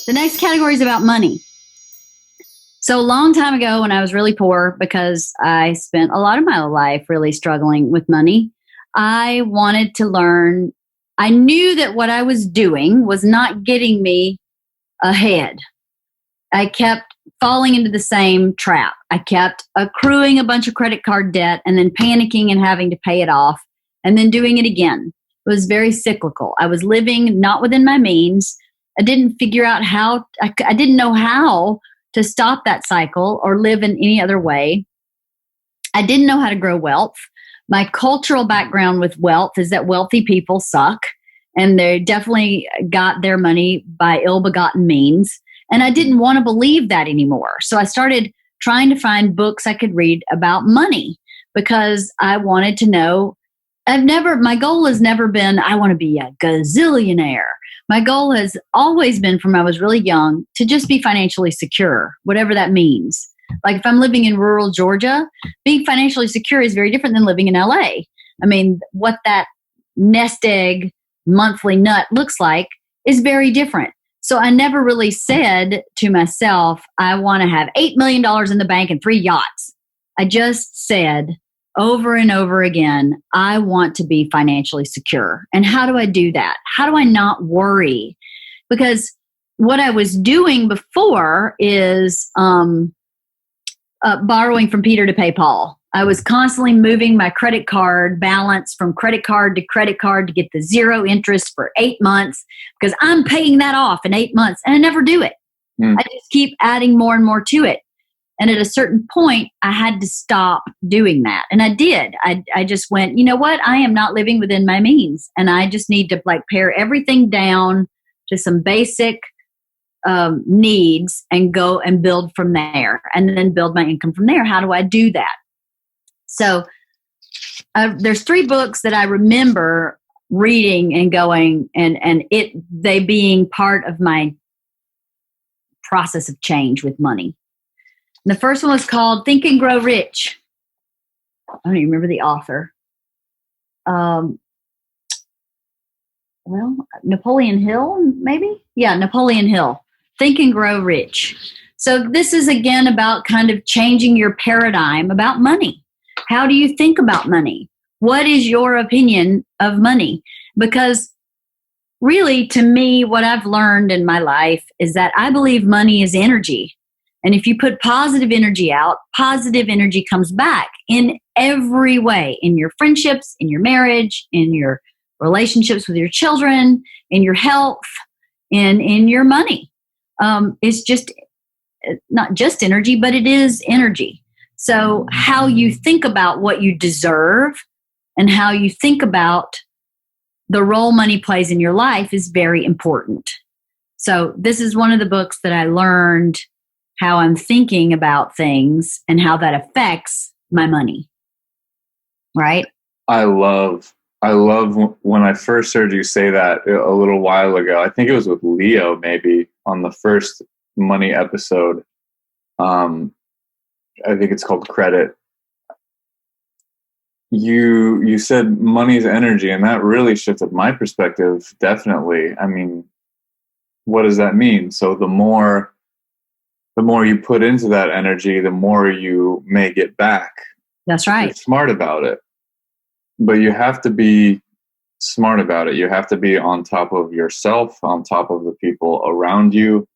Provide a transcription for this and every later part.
The next category is about money. So a long time ago when I was really poor, because I spent a lot of my life really struggling with money, I wanted to learn. I knew that what I was doing was not getting me ahead. I kept falling into the same trap. I kept accruing a bunch of credit card debt and then panicking and having to pay it off and then doing it again. It was very cyclical. I was living not within my means. I didn't figure out how, I didn't know how to stop that cycle or live in any other way. I didn't know how to grow wealth. My cultural background with wealth is that wealthy people suck, and they definitely got their money by ill-begotten means. And I didn't want to believe that anymore. So I started trying to find books I could read about money because I wanted to know. My goal has never been, I want to be a gazillionaire. My goal has always been, from when I was really young, to just be financially secure, whatever that means. Like if I'm living in rural Georgia, being financially secure is very different than living in LA. I mean, what that nest egg monthly nut looks like is very different. So I never really said to myself, I want to have $8 million in the bank and 3 yachts. I just said over and over again, I want to be financially secure. And how do I do that? How do I not worry? Because what I was doing before is borrowing from Peter to pay Paul. I was constantly moving my credit card balance from credit card to get the zero interest for 8 months because I'm paying that off in 8 months, and I never do it. I just keep adding more and more to it. And at a certain point, I had to stop doing that. And I did. I just went, you know what? I am not living within my means. And I just need to pare everything down to some basic needs and go and build from there and then build my income from there. How do I do that? So there's 3 books that I remember reading and going and they being part of my process of change with money. And the first one was called Think and Grow Rich. I don't even remember the author. Napoleon Hill, maybe? Yeah, Napoleon Hill. Think and Grow Rich. So this is, again, about kind of changing your paradigm about money. How do you think about money? What is your opinion of money? Because really, to me, what I've learned in my life is that I believe money is energy. And if you put positive energy out, positive energy comes back in every way, in your friendships, in your marriage, in your relationships with your children, in your health, in your money. It's just not just energy, but it is energy. So how you think about what you deserve and how you think about the role money plays in your life is very important. So this is one of the books that I learned how I'm thinking about things and how that affects my money. Right? I love when I first heard you say that a little while ago. I think it was with Leo, maybe on the first money episode. I think it's called Credit. You said money is energy, and that really shifted my perspective. Definitely. I mean, what does that mean? So the more you put into that energy, the more you may get back. That's right. You're smart about it. But you have to be smart about it. You have to be on top of yourself, on top of the people around you.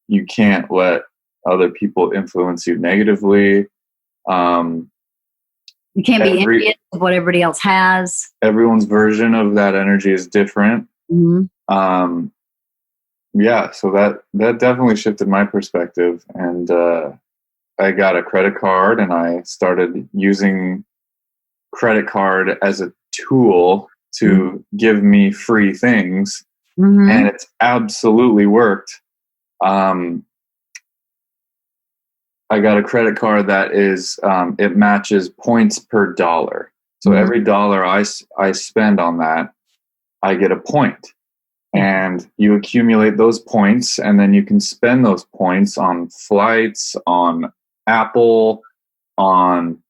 You can't let other people influence you negatively. You can't be envious of what everybody else has. Everyone's version of that energy is different. Mm-hmm. Yeah, so that definitely shifted my perspective. And I got a credit card, and I started using credit card as a tool to give me free things. Mm-hmm. And it's absolutely worked. I got a credit card that is, it matches points per dollar. So every dollar I spend on that, I get a point. And you accumulate those points, and then you can spend those points on flights, on Apple, on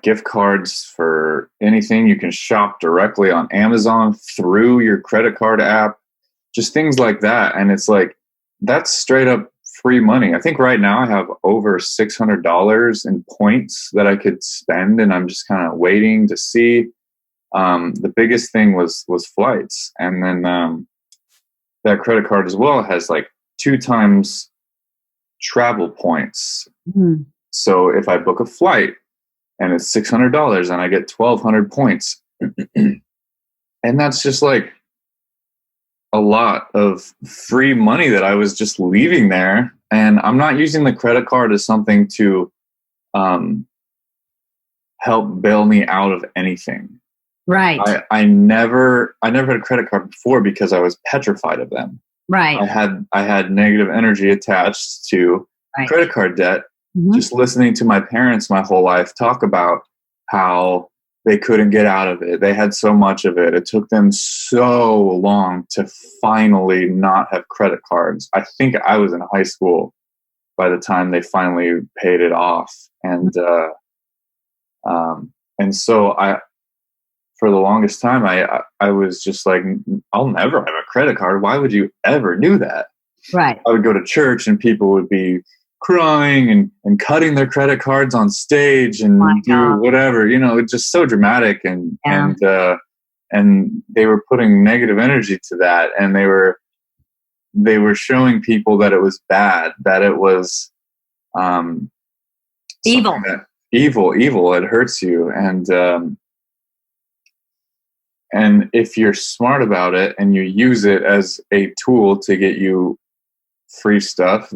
gift cards for anything. You can shop directly on Amazon through your credit card app. just things like that. And it's like, that's straight up free money. I think right now I have over $600 in points that I could spend, and I'm just kind of waiting to see. The biggest thing was flights. And then that credit card as well has like 2 times travel points. Mm-hmm. So if I book a flight and it's $600 and I get 1,200 points, and that's just like a lot of free money that I was just leaving there. And I'm not using the credit card as something to help bail me out of anything. Right. I never had a credit card before because I was petrified of them. Right. I had negative energy attached to credit card debt. Mm-hmm. Just listening to my parents my whole life talk about how they couldn't get out of it. They had so much of it. It took them so long to finally not have credit cards. I think I was in high school by the time they finally paid it off. And so for the longest time, I was just like, I'll never have a credit card. Why would you ever do that? Right. I would go to church and people would be crying and cutting their credit cards on stage and do whatever, it's just so dramatic. And they were putting negative energy to that. And they were showing people that it was bad, that it was, evil, it hurts you. And if you're smart about it and you use it as a tool to get you free stuff,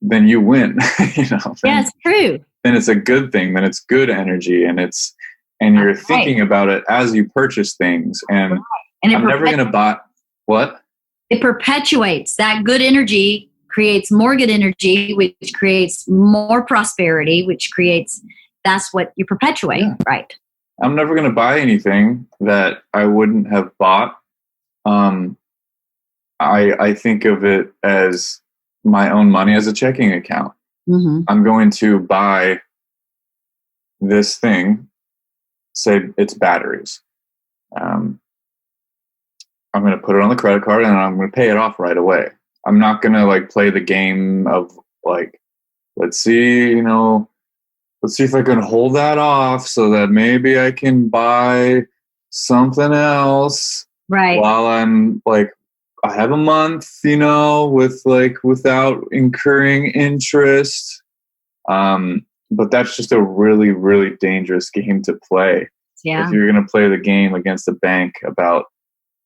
then you win. Yeah, it's true. Then it's a good thing. Then it's good energy, and you're thinking about it as you purchase things. And I'm never going to buy what? It perpetuates that good energy, creates more good energy, which creates more prosperity, which creates, that's what you perpetuate, right? I'm never going to buy anything that I wouldn't have bought. I think of it as my own money as a checking account. Mm-hmm. I'm going to buy this thing, say it's batteries. I'm going to put it on the credit card and I'm going to pay it off right away. I'm not going to like play the game of like, let's see if I can hold that off so that maybe I can buy something else. Right. While I'm like, I have a month, without incurring interest. But that's just a really, really dangerous game to play. Yeah. If you're going to play the game against the bank about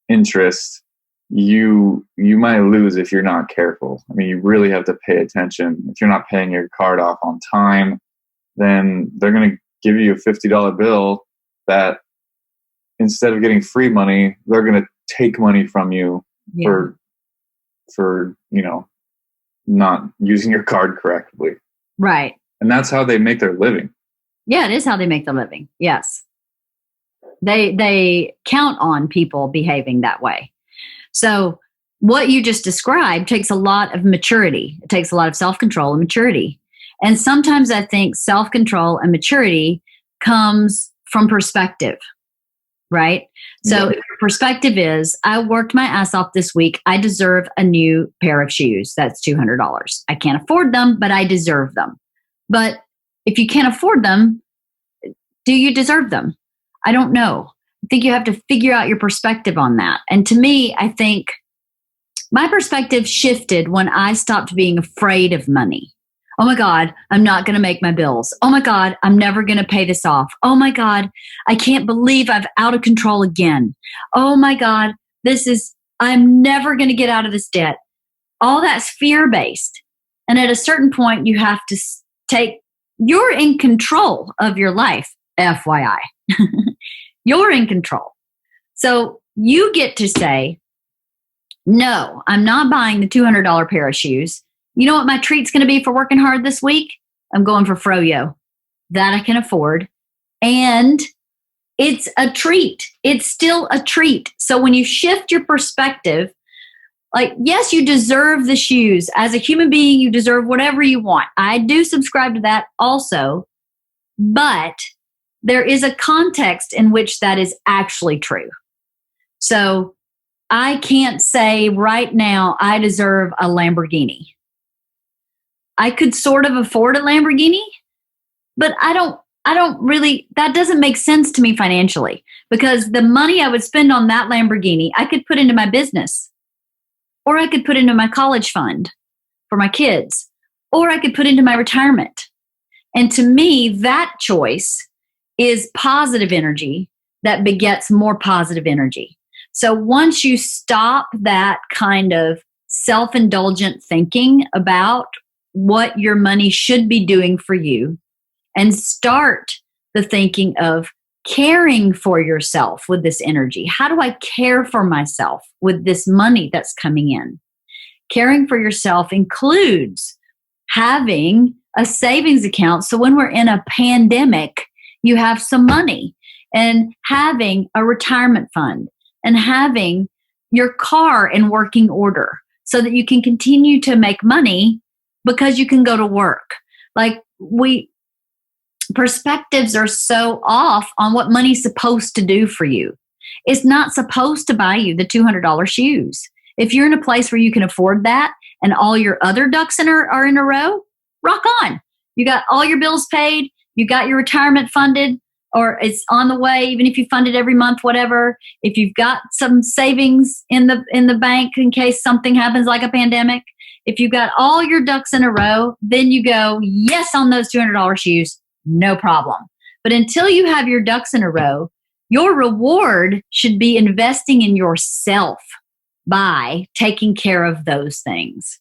interest, you might lose if you're not careful. I mean, you really have to pay attention. If you're not paying your card off on time, then they're going to give you a $50 bill that instead of getting free money, they're going to take money from you for not using your card correctly. Right. And that's how they make their living. Yeah, it is how they make their living. Yes. They count on people behaving that way. So what you just described takes a lot of maturity. It takes a lot of self-control and maturity. And sometimes I think self-control and maturity comes from perspective, right? So if your perspective is, I worked my ass off this week. I deserve a new pair of shoes. That's $200. I can't afford them, but I deserve them. But if you can't afford them, do you deserve them? I don't know. I think you have to figure out your perspective on that. And to me, I think my perspective shifted when I stopped being afraid of money. Oh my God, I'm not going to make my bills. Oh my God, I'm never going to pay this off. Oh my God, I can't believe I'm out of control again. Oh my God, I'm never going to get out of this debt. All that's fear-based. And at a certain point, you have to you're in control of your life, FYI. You're in control. So you get to say, no, I'm not buying the $200 pair of shoes. You know what my treat's going to be for working hard this week? I'm going for Froyo. That I can afford. And it's a treat. It's still a treat. So when you shift your perspective, like, yes, you deserve the shoes. As a human being, you deserve whatever you want. I do subscribe to that also. But there is a context in which that is actually true. So I can't say right now I deserve a Lamborghini. I could sort of afford a Lamborghini, but I don't really, that doesn't make sense to me financially, because the money I would spend on that Lamborghini, I could put into my business, or I could put into my college fund for my kids, or I could put into my retirement. And to me, that choice is positive energy that begets more positive energy. So once you stop that kind of self-indulgent thinking about what your money should be doing for you, and start the thinking of caring for yourself with this energy. How do I care for myself with this money that's coming in? Caring for yourself includes having a savings account. So when we're in a pandemic, you have some money, and having a retirement fund, and having your car in working order so that you can continue to make money because you can go to work. Like, perspectives are so off on what money's supposed to do for you. It's not supposed to buy you the $200 shoes. If you're in a place where you can afford that and all your other ducks are in a row, rock on. You got all your bills paid, you got your retirement funded, or it's on the way, even if you fund it every month, whatever. If you've got some savings in the bank in case something happens like a pandemic, if you've got all your ducks in a row, then you go, yes, on those $200 shoes, no problem. But until you have your ducks in a row, your reward should be investing in yourself by taking care of those things.